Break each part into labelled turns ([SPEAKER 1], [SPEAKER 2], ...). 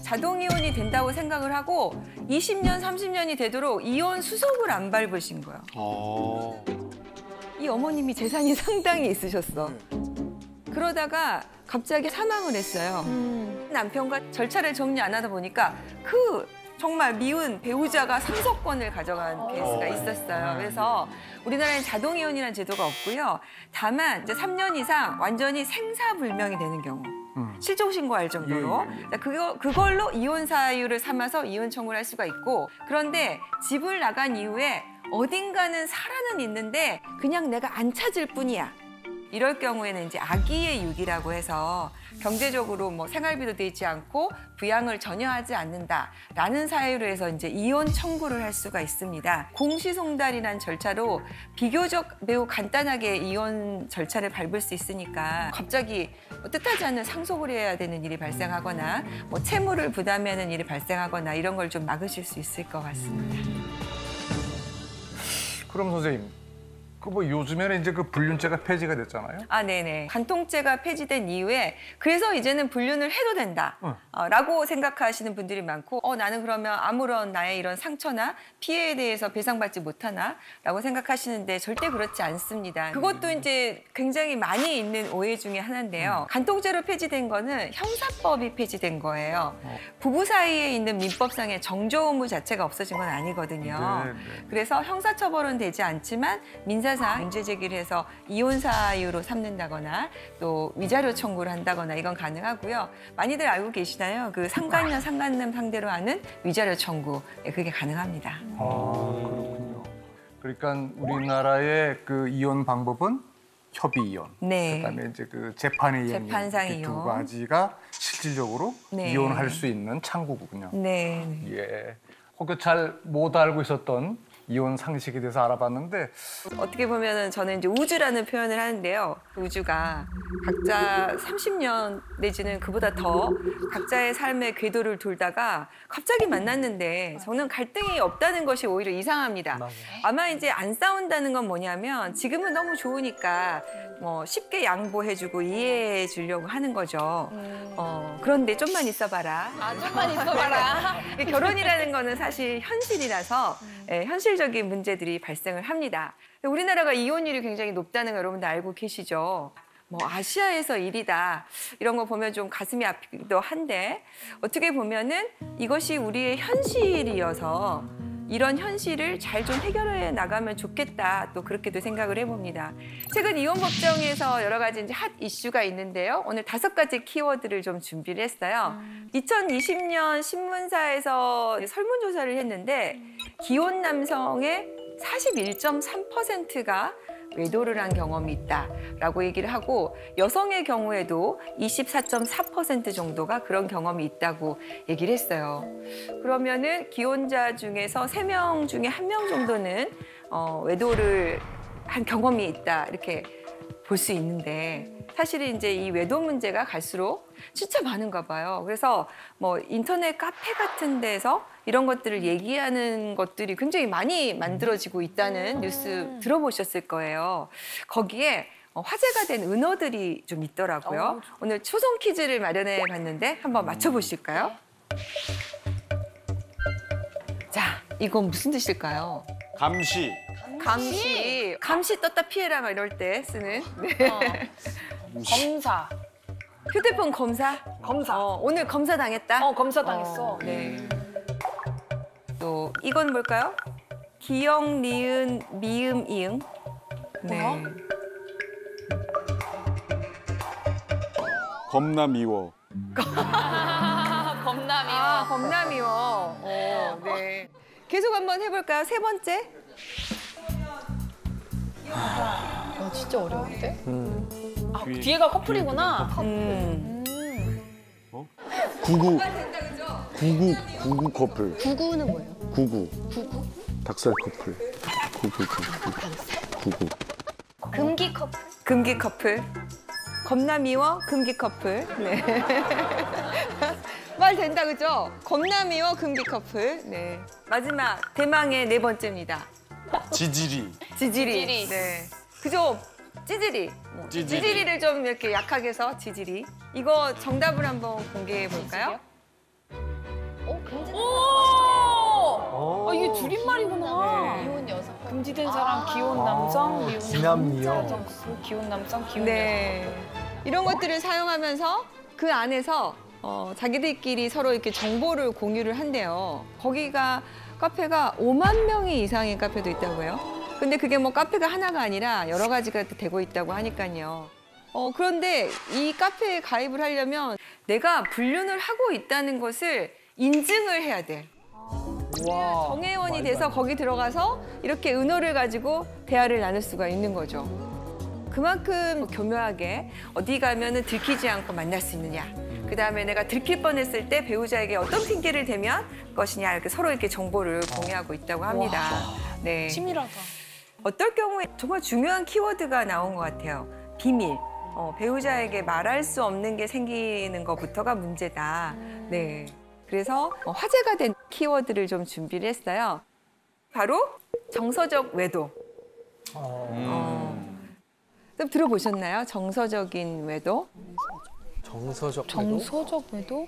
[SPEAKER 1] 자동 이혼이 된다고 생각을 하고 20년, 30년이 되도록 이혼 수속을 안 밟으신 거예요. 이 어머님이 재산이 상당히 있으셨어. 그러다가 갑자기 사망을 했어요. 남편과 절차를 정리 안 하다 보니까 그 정말 미운 배우자가 상속권을 가져간 케이스가 있었어요. 그래서 우리나라엔 자동 이혼이라는 제도가 없고요. 다만 이제 3년 이상 완전히 생사불명이 되는 경우. 실종 신고할 정도로 그걸로 이혼 사유를 삼아서 이혼 청구를 할 수가 있고, 그런데 집을 나간 이후에 어딘가는 살아는 있는데 그냥 내가 안 찾을 뿐이야. 이럴 경우에는 이제 아기의 유기라고 해서 경제적으로 뭐 생활비도 되지 않고 부양을 전혀 하지 않는다라는 사유로 해서 이제 이혼 청구를 할 수가 있습니다. 공시송달이라는 절차로 비교적 매우 간단하게 이혼 절차를 밟을 수 있으니까 갑자기 뜻하지 않은 상속을 해야 되는 일이 발생하거나 뭐 채무를 부담해야 하는 일이 발생하거나 이런 걸 좀 막으실 수 있을 것 같습니다.
[SPEAKER 2] 그럼 선생님, 그 뭐 요즘에는 이제 그 불륜죄가 폐지가 됐잖아요.
[SPEAKER 1] 아, 네네. 간통죄가 폐지된 이후에 그래서 이제는 불륜을 해도 된다. 라고 생각하시는 분들이 많고 나는 그러면 아무런 나의 이런 상처나 피해에 대해서 배상받지 못하나? 라고 생각하시는데 절대 그렇지 않습니다. 그것도 이제 굉장히 많이 있는 오해 중에 하나인데요. 간통죄로 폐지된 거는 형사법이 폐지된 거예요. 부부 사이에 있는 민법상의 정조 의무 자체가 없어진 건 아니거든요. 그래서 형사처벌은 되지 않지만 민사상 문제 제기를 해서 이혼 사유로 삼는다거나 또 위자료 청구를 한다거나 이건 가능하고요. 많이들 알고 계시나요? 그 상간녀, 상간남 상대로 하는 위자료 청구, 그게 가능합니다.
[SPEAKER 2] 그렇군요. 그러니까 우리나라의 그 이혼 방법은 협의 이혼,
[SPEAKER 1] 네.
[SPEAKER 2] 그다음에 이제 그 재판의 이혼,
[SPEAKER 1] 재판상
[SPEAKER 2] 이 두
[SPEAKER 1] 이혼.
[SPEAKER 2] 가지가 실질적으로
[SPEAKER 1] 네.
[SPEAKER 2] 이혼할 수 있는 창구군요.
[SPEAKER 1] 네.
[SPEAKER 2] 예. 혹여 잘 못 알고 있었던 이혼 상식에 대해서 알아봤는데
[SPEAKER 1] 어떻게 보면은 저는 이제 우주라는 표현을 하는데요. 그 우주가 각자 30년 내지는 그보다 더 각자의 삶의 궤도를 돌다가 갑자기 만났는데 저는 갈등이 없다는 것이 오히려 이상합니다. 아마 이제 안 싸운다는 건 뭐냐면 지금은 너무 좋으니까 뭐 쉽게 양보해주고 이해해 주려고 하는 거죠. 그런데 좀만 있어봐라.
[SPEAKER 3] 좀만 있어봐라.
[SPEAKER 1] 결혼이라는 거는 사실 현실이라서 현실적인 문제들이 발생을 합니다. 우리나라가 이혼율이 굉장히 높다는 거 여러분들 알고 계시죠? 뭐 아시아에서 1위다 이런 거 보면 좀 가슴이 아프기도 한데 어떻게 보면은 이것이 우리의 현실이어서 이런 현실을 잘 좀 해결해 나가면 좋겠다 또 그렇게도 생각을 해봅니다. 최근 이혼 법정에서 여러 가지 이제 핫 이슈가 있는데요. 오늘 5가지 키워드를 좀 준비를 했어요. 2020년 신문사에서 설문조사를 했는데 기혼 남성의 41.3%가 외도를 한 경험이 있다라고 얘기를 하고 여성의 경우에도 24.4% 정도가 그런 경험이 있다고 얘기를 했어요. 그러면은 기혼자 중에서 3명 중에 1명 정도는 외도를 한 경험이 있다 이렇게 볼 수 있는데 사실은 이제 이 외도 문제가 갈수록 진짜 많은가 봐요. 그래서 뭐 인터넷 카페 같은 데서 이런 것들을 얘기하는 것들이 굉장히 많이 만들어지고 있다는 뉴스 들어보셨을 거예요. 거기에 화제가 된 은어들이 좀 있더라고요. 오늘 초성 퀴즈를 마련해 봤는데 한번 맞춰보실까요? 자, 이건 무슨 뜻일까요?
[SPEAKER 4] 감시.
[SPEAKER 1] 감시 떴다 피해라 막 이럴 때 쓰는. 네.
[SPEAKER 3] 검사.
[SPEAKER 1] 휴대폰 검사? 오늘 검사 당했다?
[SPEAKER 3] 검사 당했어.
[SPEAKER 1] 네. 또 이건 뭘까요? 기역, 니은, 미음, 이응. 네.
[SPEAKER 4] 겁나 미워.
[SPEAKER 3] 겁나 미워.
[SPEAKER 1] 겁나 미워. 네. 계속 한번 해볼까요? 3번째.
[SPEAKER 3] 진짜 어려운데? 뒤에가 커플이구나.
[SPEAKER 4] 구구 커플.
[SPEAKER 3] 구구는 뭐예요?
[SPEAKER 4] 구구. 닭살 커플. 구구.
[SPEAKER 3] 금기 커플.
[SPEAKER 1] 금기 커플. 겁나 미워, 금기 커플. 네. 말 된다, 그죠? 겁나 미워, 금기 커플. 네. 마지막, 대망의 4번째입니다.
[SPEAKER 4] 지지리.
[SPEAKER 1] 지지리. 네. 그죠? 찌질이.
[SPEAKER 4] 찌질이.
[SPEAKER 1] 찌질이를 좀 이렇게 약하게 해서 지질이. 이거 정답을 한번 공개해 볼까요?
[SPEAKER 3] 금지된 사람, 귀여운 남성, 미운
[SPEAKER 2] 미남이요.
[SPEAKER 3] 남자, 귀여운 남성, 귀여운
[SPEAKER 1] 네. 이런 것들을 사용하면서 그 안에서 자기들끼리 서로 이렇게 정보를 공유를 한대요. 거기가 카페가 5만 명이 이상의 카페도 있다고요. 근데 그게 뭐 카페가 하나가 아니라 여러 가지가 되고 있다고 하니까요. 그런데 이 카페에 가입을 하려면 내가 불륜을 하고 있다는 것을 인증을 해야 돼.
[SPEAKER 2] 와.
[SPEAKER 1] 정회원이 돼서 거기 들어가서 이렇게 은어를 가지고 대화를 나눌 수가 있는 거죠. 그만큼 교묘하게 어디 가면은 들키지 않고 만날 수 있느냐. 그다음에 내가 들킬 뻔했을 때 배우자에게 어떤 핑계를 대면 것이냐 이렇게 서로 이렇게 정보를 공유하고 있다고 합니다. 네.
[SPEAKER 3] 치밀하다.
[SPEAKER 1] 어떨 경우에 정말 중요한 키워드가 나온 것 같아요. 비밀. 배우자에게 말할 수 없는 게 생기는 것부터가 문제다. 네. 그래서 화제가 된 키워드를 좀 준비를 했어요. 바로 정서적 외도. 좀 들어보셨나요? 정서적인 외도?
[SPEAKER 2] 정서적 외도?
[SPEAKER 3] 정서적 외도?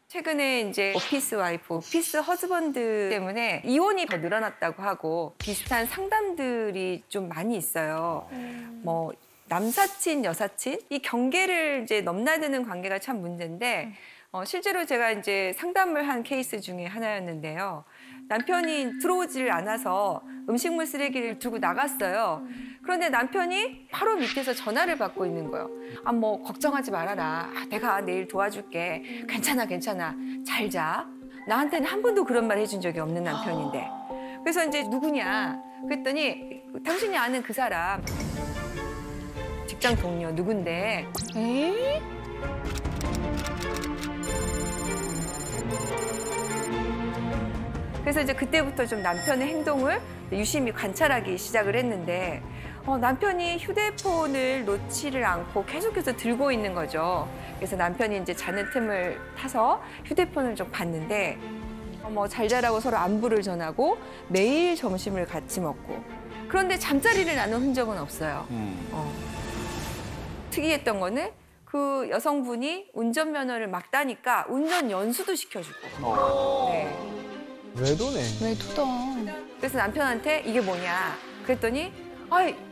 [SPEAKER 1] 최근에 이제 오피스 와이프, 오피스 허즈번드 때문에 이혼이 더 늘어났다고 하고 비슷한 상담들이 좀 많이 있어요. 뭐 남사친, 여사친 이 경계를 이제 넘나드는 관계가 참 문제인데 실제로 제가 이제 상담을 한 케이스 중에 하나였는데요. 남편이 들어오질 않아서 음식물 쓰레기를 들고 나갔어요. 그런데 남편이 바로 밑에서 전화를 받고 있는 거예요. 뭐 걱정하지 말아라. 내가 내일 도와줄게. 괜찮아, 괜찮아. 잘 자. 나한테는 한 번도 그런 말 해준 적이 없는 남편인데. 그래서 이제 누구냐? 그랬더니 당신이 아는 그 사람 직장 동료 누군데?
[SPEAKER 3] 에이?
[SPEAKER 1] 그래서 이제 그때부터 좀 남편의 행동을 유심히 관찰하기 시작을 했는데 남편이 휴대폰을 놓지를 않고 계속해서 들고 있는 거죠. 그래서 남편이 이제 자는 틈을 타서 휴대폰을 좀 봤는데 잘 자라고 서로 안부를 전하고 매일 점심을 같이 먹고 그런데 잠자리를 나눈 흔적은 없어요. 특이했던 거는 그 여성분이 운전면허를 막 따니까 운전 연수도 시켜주고. 네.
[SPEAKER 2] 외도네.
[SPEAKER 3] 외도다.
[SPEAKER 1] 그래서 남편한테 이게 뭐냐 그랬더니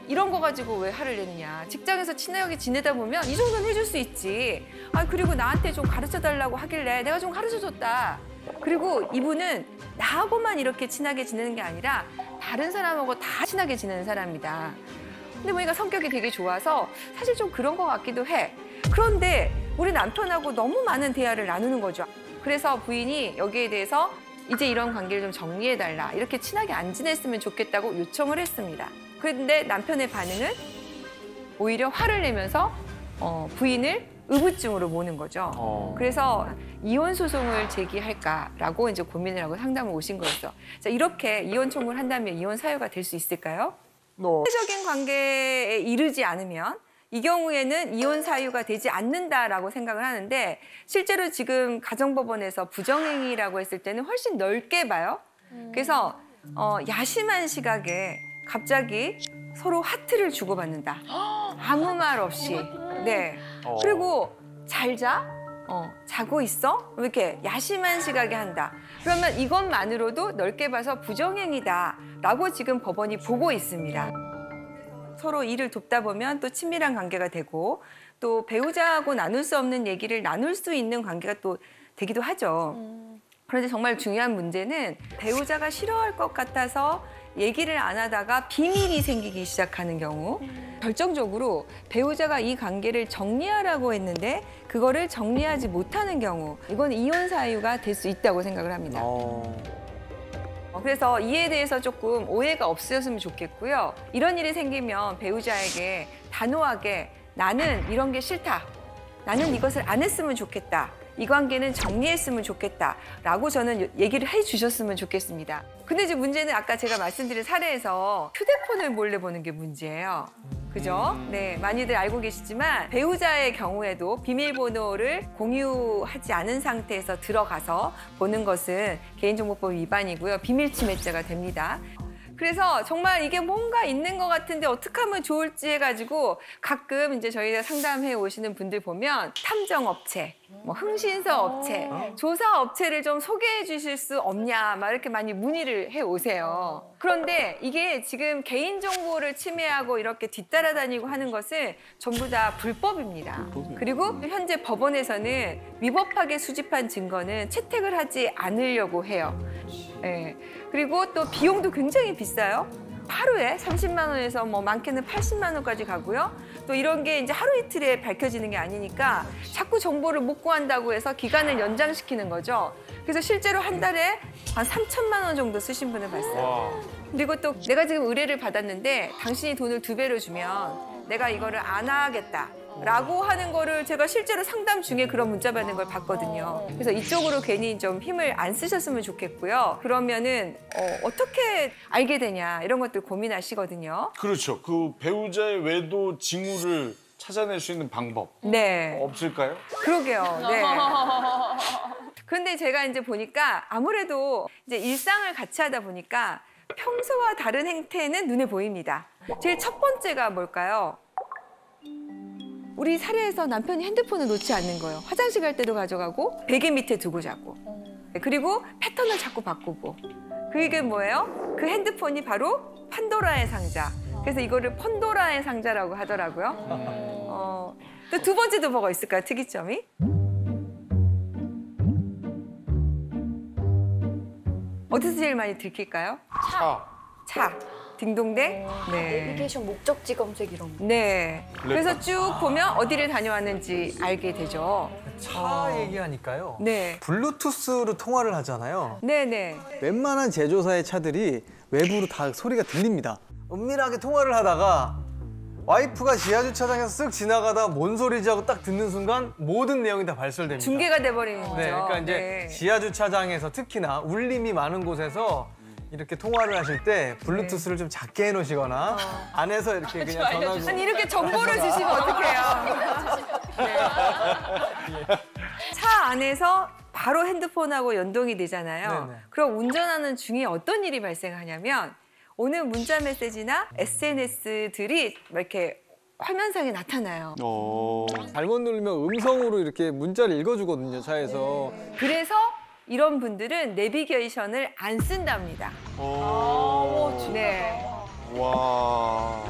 [SPEAKER 1] 이런 거 가지고 왜 화를 내느냐. 직장에서 친하게 지내다 보면 이 정도는 해줄 수 있지. 그리고 나한테 좀 가르쳐달라고 하길래 내가 좀 가르쳐줬다. 그리고 이분은 나하고만 이렇게 친하게 지내는 게 아니라 다른 사람하고 다 친하게 지내는 사람이다. 근데 보니까 성격이 되게 좋아서 사실 좀 그런 것 같기도 해. 그런데 우리 남편하고 너무 많은 대화를 나누는 거죠. 그래서 부인이 여기에 대해서 이제 이런 관계를 좀 정리해달라. 이렇게 친하게 안 지냈으면 좋겠다고 요청을 했습니다. 그런데 남편의 반응은 오히려 화를 내면서 부인을 의부증으로 모는 거죠. 그래서 이혼 소송을 제기할까라고 이제 고민을 하고 상담을 오신 거였어. 자, 이렇게 이혼 청구를 한다면 이혼 사유가 될 수 있을까요? 사회적인 관계에 이르지 않으면 이 경우에는 이혼 사유가 되지 않는다라고 생각을 하는데 실제로 지금 가정법원에서 부정행위라고 했을 때는 훨씬 넓게 봐요. 그래서 야심한 시각에 갑자기 서로 하트를 주고받는다. 아무 말 없이. 네. 그리고 잘 자? 자고 있어? 이렇게 야심한 시각에 한다. 그러면 이것만으로도 넓게 봐서 부정행위다라고 지금 법원이 보고 있습니다. 서로 일을 돕다 보면 또 친밀한 관계가 되고 또 배우자하고 나눌 수 없는 얘기를 나눌 수 있는 관계가 또 되기도 하죠. 그런데 정말 중요한 문제는 배우자가 싫어할 것 같아서 얘기를 안 하다가 비밀이 생기기 시작하는 경우 결정적으로 배우자가 이 관계를 정리하라고 했는데 그거를 정리하지 못하는 경우 이건 이혼 사유가 될 수 있다고 생각을 합니다. 그래서 이에 대해서 조금 오해가 없으셨으면 좋겠고요. 이런 일이 생기면 배우자에게 단호하게 나는 이런 게 싫다. 나는 이것을 안 했으면 좋겠다. 이 관계는 정리했으면 좋겠다라고 저는 얘기를 해주셨으면 좋겠습니다. 근데 이제 문제는 아까 제가 말씀드린 사례에서 휴대폰을 몰래 보는 게 문제예요. 그죠? 네, 많이들 알고 계시지만 배우자의 경우에도 비밀번호를 공유하지 않은 상태에서 들어가서 보는 것은 개인정보법 위반이고요. 비밀침해죄가 됩니다. 그래서 정말 이게 뭔가 있는 것 같은데 어떻게 하면 좋을지 해가지고 가끔 이제 저희가 상담해 오시는 분들 보면 탐정업체, 뭐 흥신소 업체, 조사 업체를 좀 소개해 주실 수 없냐 막 이렇게 많이 문의를 해 오세요. 그런데 이게 지금 개인 정보를 침해하고 이렇게 뒤따라다니고 하는 것은 전부 다 불법입니다. 그리고 현재 법원에서는 위법하게 수집한 증거는 채택을 하지 않으려고 해요. 예. 그리고 또 비용도 굉장히 비싸요. 하루에 30만 원에서 뭐 많게는 80만 원까지 가고요. 또 이런 게 이제 하루 이틀에 밝혀지는 게 아니니까 자꾸 정보를 못 구한다고 해서 기간을 연장시키는 거죠. 그래서 실제로 한 달에 한 3천만 원 정도 쓰신 분을 봤어요. 그리고 또 내가 지금 의뢰를 받았는데 당신이 돈을 2배로 주면 내가 이거를 안 하겠다. 라고 하는 거를 제가 실제로 상담 중에 그런 문자 받는 걸 봤거든요. 그래서 이쪽으로 괜히 좀 힘을 안 쓰셨으면 좋겠고요. 그러면은 어떻게 알게 되냐 이런 것들 고민하시거든요.
[SPEAKER 4] 그렇죠. 그 배우자의 외도 징후를 찾아낼 수 있는 방법
[SPEAKER 1] 네.
[SPEAKER 4] 없을까요?
[SPEAKER 1] 그러게요. 네. 그런데 제가 이제 보니까 아무래도 이제 일상을 같이 하다 보니까 평소와 다른 행태는 눈에 보입니다. 제일 첫 번째가 뭘까요? 우리 사례에서 남편이 핸드폰을 놓지 않는 거예요. 화장실 갈 때도 가져가고 베개 밑에 두고 자고. 그리고 패턴을 자꾸 바꾸고. 그게 뭐예요? 그 핸드폰이 바로 판도라의 상자. 그래서 이거를 펀도라의 상자라고 하더라고요. 또 두 번째도 뭐가 있을까요? 특이점이? 어디서 제일 많이 들킬까요? 차. 딩동댕. 네.
[SPEAKER 3] 내비게이션 목적지 검색 이런 거.
[SPEAKER 1] 네. 그래서 쭉 보면 어디를 다녀왔는지 알게 되죠.
[SPEAKER 5] 차 얘기하니까요.
[SPEAKER 1] 네.
[SPEAKER 5] 블루투스로 통화를 하잖아요.
[SPEAKER 1] 네네.
[SPEAKER 5] 웬만한 제조사의 차들이 외부로 다 소리가 들립니다. 은밀하게 통화를 하다가 와이프가 지하주차장에서 쓱 지나가다 뭔 소리지 하고 딱 듣는 순간 모든 내용이 다 발설됩니다.
[SPEAKER 1] 중계가 돼버리는 거죠.
[SPEAKER 5] 네, 그러니까 이제
[SPEAKER 1] 네.
[SPEAKER 5] 지하주차장에서 특히나 울림이 많은 곳에서 이렇게 통화를 하실 때 블루투스를 좀 작게 해놓으시거나 안에서 이렇게 그냥 전화로
[SPEAKER 1] 아니 이렇게 정보를 주시면 어떡해요. 네. 차 안에서 바로 핸드폰하고 연동이 되잖아요.
[SPEAKER 5] 네네.
[SPEAKER 1] 그럼 운전하는 중에 어떤 일이 발생하냐면 오는 문자 메시지나 SNS들이 이렇게 화면상에 나타나요.
[SPEAKER 5] 잘못 누르면 음성으로 이렇게 문자를 읽어주거든요, 차에서.
[SPEAKER 1] 그래서 이런 분들은 내비게이션을 안 쓴답니다. 네.
[SPEAKER 4] 와.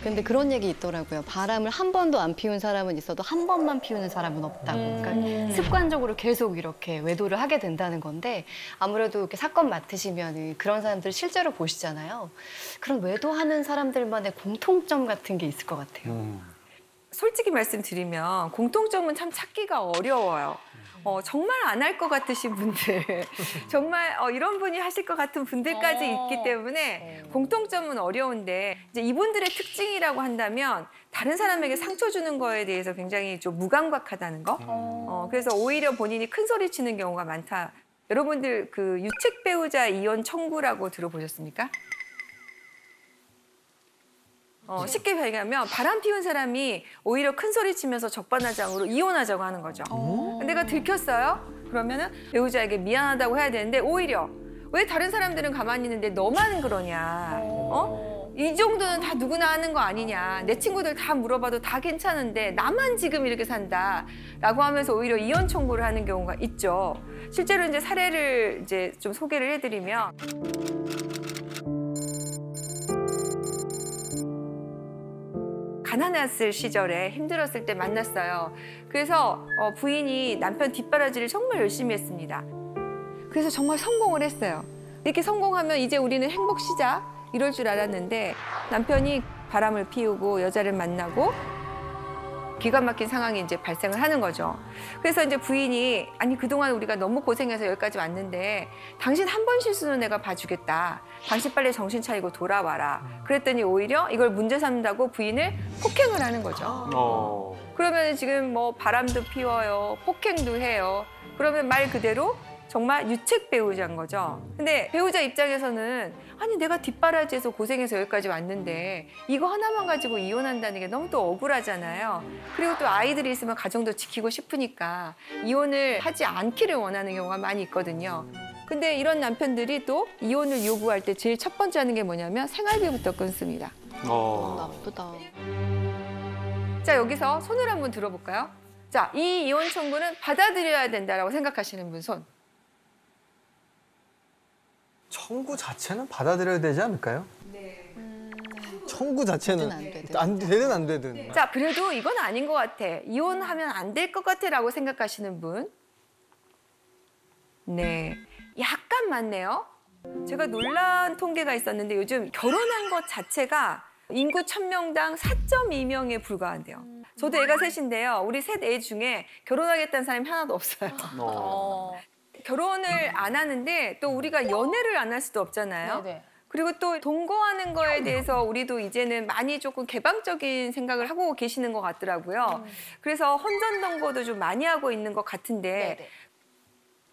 [SPEAKER 6] 근데 그런 얘기 있더라고요. 바람을 한 번도 안 피운 사람은 있어도 한 번만 피우는 사람은 없다고. 그러니까 습관적으로 계속 이렇게 외도를 하게 된다는 건데 아무래도 이렇게 사건 맡으시면 그런 사람들 실제로 보시잖아요. 그런 외도하는 사람들만의 공통점 같은 게 있을 것 같아요.
[SPEAKER 1] 솔직히 말씀드리면 공통점은 참 찾기가 어려워요. 정말 안 할 것 같으신 분들, 정말 이런 분이 하실 것 같은 분들까지 있기 때문에 공통점은 어려운데 이제 이분들의 특징이라고 한다면 다른 사람에게 상처 주는 거에 대해서 굉장히 좀 무감각하다는 거. 그래서 오히려 본인이 큰 소리 치는 경우가 많다. 여러분들 그 유책 배우자 이혼 청구라고 들어보셨습니까? 쉽게 얘기하면 바람 피운 사람이 오히려 큰 소리 치면서 적반하장으로 이혼하자고 하는 거죠. 내가 들켰어요? 그러면은 배우자에게 미안하다고 해야 되는데 오히려 왜 다른 사람들은 가만히 있는데 너만 그러냐? 이 정도는 다 누구나 하는 거 아니냐? 내 친구들 다 물어봐도 다 괜찮은데 나만 지금 이렇게 산다라고 하면서 오히려 이혼 청구를 하는 경우가 있죠. 실제로 이제 사례를 이제 좀 소개를 해드리면. 가난했을 시절에 힘들었을 때 만났어요. 그래서 부인이 남편 뒷바라지를 정말 열심히 했습니다. 그래서 정말 성공을 했어요. 이렇게 성공하면 이제 우리는 행복 시작 이럴 줄 알았는데 남편이 바람을 피우고 여자를 만나고 기가 막힌 상황이 이제 발생을 하는 거죠. 그래서 이제 부인이 아니 그동안 우리가 너무 고생해서 여기까지 왔는데 당신 한 번 실수는 내가 봐주겠다. 당신 빨리 정신 차리고 돌아와라. 그랬더니 오히려 이걸 문제 삼는다고 부인을 폭행을 하는 거죠. 그러면 지금 뭐 바람도 피워요. 폭행도 해요. 그러면 말 그대로 정말 유책 배우자인 거죠. 근데 배우자 입장에서는 아니 내가 뒷바라지에서 고생해서 여기까지 왔는데 이거 하나만 가지고 이혼한다는 게 너무 또 억울하잖아요. 그리고 또 아이들이 있으면 가정도 지키고 싶으니까 이혼을 하지 않기를 원하는 경우가 많이 있거든요. 근데 이런 남편들이 또 이혼을 요구할 때 제일 첫 번째 하는 게 뭐냐면 생활비부터 끊습니다.
[SPEAKER 6] 나쁘다.
[SPEAKER 1] 자, 여기서 손을 한번 들어볼까요? 자, 이 이혼 청구는 받아들여야 된다라고 생각하시는 분 손.
[SPEAKER 5] 청구 자체는 받아들여야 되지 않을까요?
[SPEAKER 1] 네.
[SPEAKER 5] 청구 자체는
[SPEAKER 6] 안 되든.
[SPEAKER 5] 안 되든 안 되든.
[SPEAKER 1] 자, 그래도 이건 아닌 것 같아. 이혼하면 안 될 것 같아라고 생각하시는 분. 네, 약간 많네요. 제가 놀란 통계가 있었는데 요즘 결혼한 것 자체가 인구 1000명당 4.2명에 불과한대요. 저도 애가 셋인데요. 우리 셋 애 중에 결혼하겠다는 사람이 하나도 없어요. 결혼을 안 하는데 또 우리가 연애를 안 할 수도 없잖아요.
[SPEAKER 3] 네네.
[SPEAKER 1] 그리고 또 동거하는 거에 대해서 우리도 이제는 많이 조금 개방적인 생각을 하고 계시는 것 같더라고요. 그래서 혼전 동거도 좀 많이 하고 있는 것 같은데
[SPEAKER 3] 네네.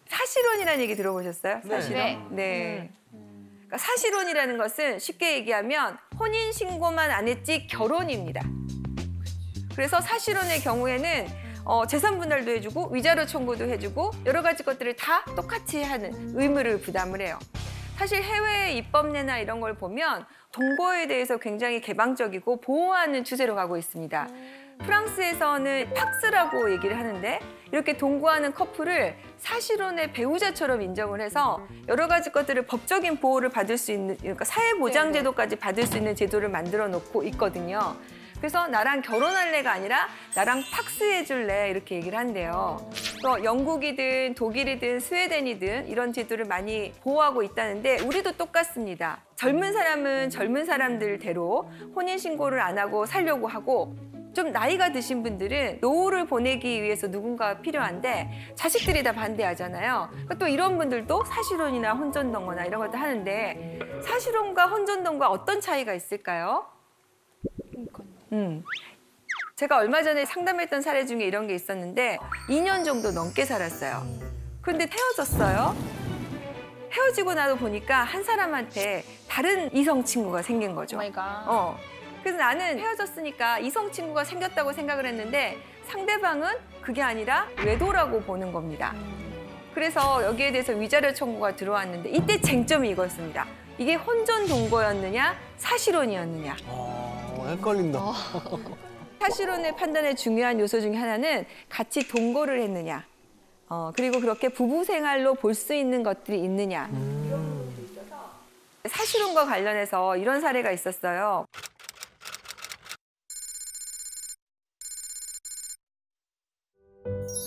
[SPEAKER 1] 사실혼이라는 얘기 들어보셨어요?
[SPEAKER 5] 네.
[SPEAKER 1] 사실혼? 네. 그러니까 사실혼이라는 것은 쉽게 얘기하면 혼인 신고만 안 했지 결혼입니다. 그래서 사실혼의 경우에는 재산 분할도 해주고 위자료 청구도 해주고 여러 가지 것들을 다 똑같이 하는 의무를 부담을 해요. 사실 해외 입법례나 이런 걸 보면 동거에 대해서 굉장히 개방적이고 보호하는 추세로 가고 있습니다. 프랑스에서는 팍스라고 얘기를 하는데 이렇게 동거하는 커플을 사실혼의 배우자처럼 인정을 해서 여러 가지 것들을 법적인 보호를 받을 수 있는, 그러니까 사회보장제도까지 받을 수 있는 제도를 만들어 놓고 있거든요. 그래서 나랑 결혼할래가 아니라 나랑 팍스해줄래 이렇게 얘기를 한대요. 또 영국이든 독일이든 스웨덴이든 이런 제도를 많이 보호하고 있다는데 우리도 똑같습니다. 젊은 사람은 젊은 사람들대로 혼인신고를 안 하고 살려고 하고 좀 나이가 드신 분들은 노후를 보내기 위해서 누군가가 필요한데 자식들이 다 반대하잖아요. 그러니까 또 이런 분들도 사실혼이나 혼전동거나 이런 것도 하는데 사실혼과 혼전동거가 어떤 차이가 있을까요? 제가 얼마 전에 상담했던 사례 중에 이런 게 있었는데 2년 정도 넘게 살았어요. 그런데 헤어졌어요. 헤어지고 나서 보니까 한 사람한테 다른 이성 친구가 생긴 거죠.
[SPEAKER 3] 오마이갓.
[SPEAKER 1] 그래서 나는 헤어졌으니까 이성 친구가 생겼다고 생각을 했는데 상대방은 그게 아니라 외도라고 보는 겁니다. 그래서 여기에 대해서 위자료 청구가 들어왔는데 이때 쟁점이 이거였습니다. 이게 혼전 동거였느냐 사실혼이었느냐.
[SPEAKER 5] 헷갈린다.
[SPEAKER 1] 사실혼의 판단의 중요한 요소 중에 하나는 같이 동거를 했느냐. 그리고 그렇게 부부 생활로 볼 수 있는 것들이 있느냐. 사실혼과 관련해서 이런 사례가 있었어요.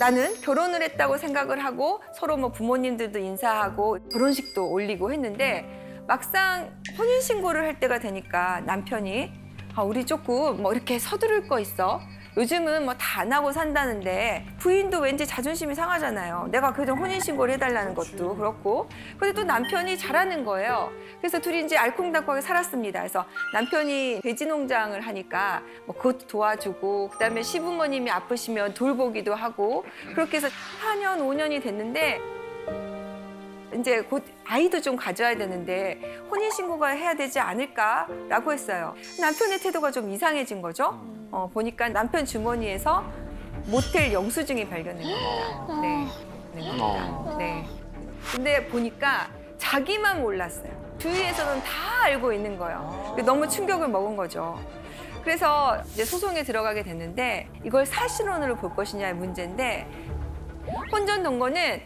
[SPEAKER 1] 나는 결혼을 했다고 생각을 하고 서로 뭐 부모님들도 인사하고 결혼식도 올리고 했는데 막상 혼인신고를 할 때가 되니까 남편이 우리 조금 뭐 이렇게 서두를 거 있어. 요즘은 뭐 다 안 하고 산다는데 부인도 왠지 자존심이 상하잖아요. 내가 그래도 혼인신고를 해달라는 것도 그렇고. 근데 또 남편이 잘하는 거예요. 그래서 둘이 이제 알콩달콩하게 살았습니다. 그래서 남편이 돼지 농장을 하니까 뭐 그것도 도와주고 그다음에 시부모님이 아프시면 돌보기도 하고 그렇게 해서 4년, 5년이 됐는데 이제 곧 아이도 좀 가져야 되는데 혼인신고가 해야 되지 않을까라고 했어요. 남편의 태도가 좀 이상해진 거죠. 보니까 남편 주머니에서 모텔 영수증이 발견된 겁니다. 네. 네. 근데 보니까 자기만 몰랐어요. 주위에서는 다 알고 있는 거예요. 너무 충격을 먹은 거죠. 그래서 이제 소송에 들어가게 됐는데 이걸 사실혼으로 볼 것이냐의 문제인데 혼전 동거는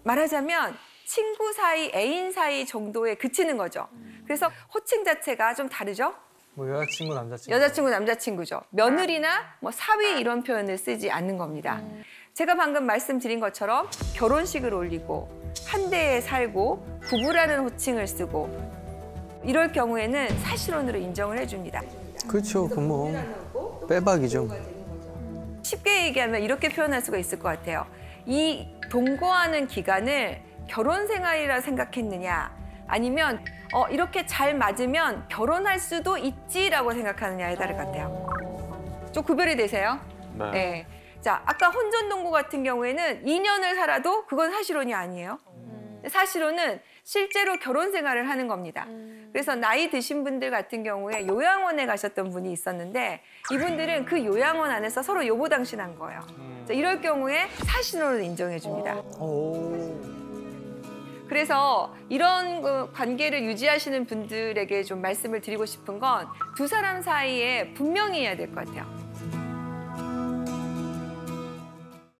[SPEAKER 1] 말하자면 친구 사이, 애인 사이 정도에 그치는 거죠. 그래서 호칭 자체가 좀 다르죠?
[SPEAKER 5] 뭐 여자친구, 남자친구.
[SPEAKER 1] 여자친구, 남자친구죠. 며느리나 뭐 사위 이런 표현을 쓰지 않는 겁니다. 제가 방금 말씀드린 것처럼 결혼식을 올리고 한 대에 살고 부부라는 호칭을 쓰고 이럴 경우에는 사실혼으로 인정을 해줍니다.
[SPEAKER 5] 그렇죠. 그 뭐 빼박이죠.
[SPEAKER 1] 쉽게 얘기하면 이렇게 표현할 수가 있을 것 같아요. 이 동거하는 기간을 결혼 생활이라 생각했느냐 아니면 이렇게 잘 맞으면 결혼할 수도 있지라고 생각하느냐에 따를 것 같아요. 좀 구별이 되세요?
[SPEAKER 4] 네.
[SPEAKER 1] 네. 자, 아까 혼전 동거 같은 경우에는 2년을 살아도 그건 사실혼이 아니에요. 사실혼은 실제로 결혼 생활을 하는 겁니다. 그래서 나이 드신 분들 같은 경우에 요양원에 가셨던 분이 있었는데 이분들은 그 요양원 안에서 서로 요보당신한 거예요. 자, 이럴 경우에 사실혼으로 인정해 줍니다. 그래서 이런 관계를 유지하시는 분들에게 좀 말씀을 드리고 싶은 건 두 사람 사이에 분명히 해야 될 것 같아요.